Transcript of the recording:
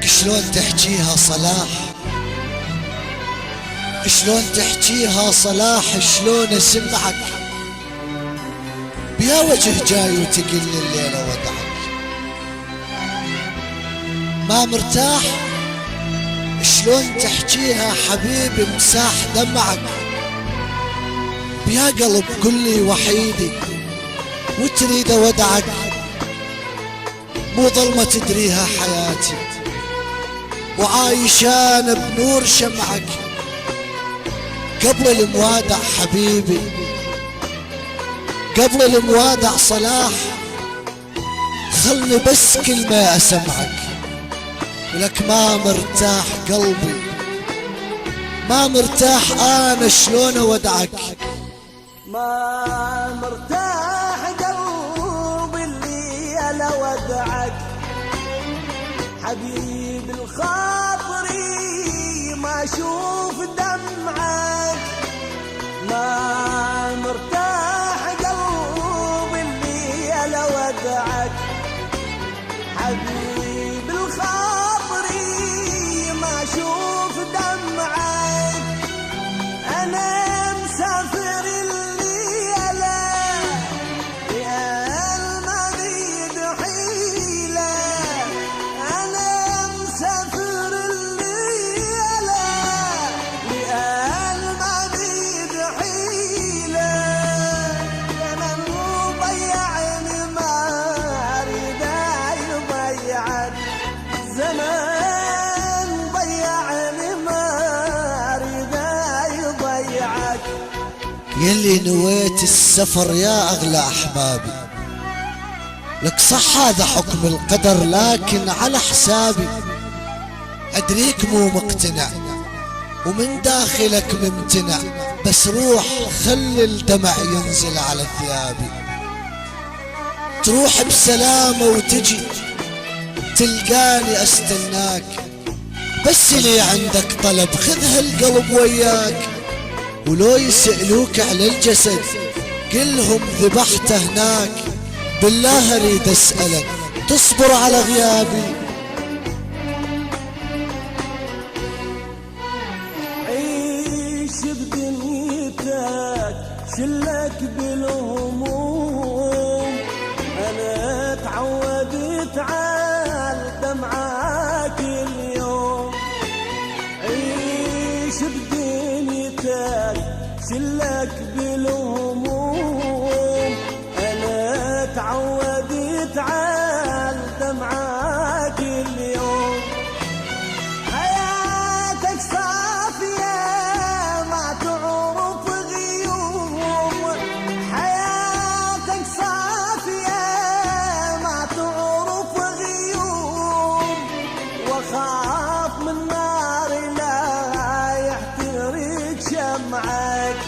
لك شلون تحجيها صلاح، شلون تحجيها صلاح، شلون اسمعك بيا وجه جاي وتقل الليلة ودعك. ما مرتاح شلون تحجيها حبيبي مساح دمعك، بيا قلب كلي وحيدي وتريد ودعك. مو ظلمة تدريها حياتي وعايشان بنور شمعك. قبل الموادع حبيبي، قبل الموادع صلاح، خلني بس كلمة اسمعك. ولك ما مرتاح قلبي، ما مرتاح انا شلون اودعك. ما مرتاح قلبي اللي انا ودعك، حبيب الخاطري ما اشوف دمعك. ما مرتاح قلبي اللي انا ودعك، حبيب الخاطري ما اشوف دمعك. انا مسافر الليلة يا المريض حيلة، انا مسافر الليلة يا المريض حيلة. انا مضيعني ما اريد يضيعك، زمان ضيعني ما اريد يضيعك. يلي نويت السفر يا اغلى احبابي، لك صح هذا حكم القدر لكن على حسابي. ادريك مو مقتنع ومن داخلك ممتنع، بس روح خلي الدمع ينزل على ثيابي. تروح بسلامة وتجي تلقاني استناك، بس لي عندك طلب خذ هالقلب وياك. ولو يسألوك على الجسد قلهم ذبحته هناك، بالله اريد اسألك تصبر على غيابي. عيش بدنيتك شلك بالهموم، انا تعودت على دمعك اليوم. عيش بدنيتك شلك بالهموم، انا تعودت على دمعك اليوم. حياتك صافية ما تعرف غيوم، حياتك صافية ما تعرف غيوم. واخاف من نار لا يحترق شمعك،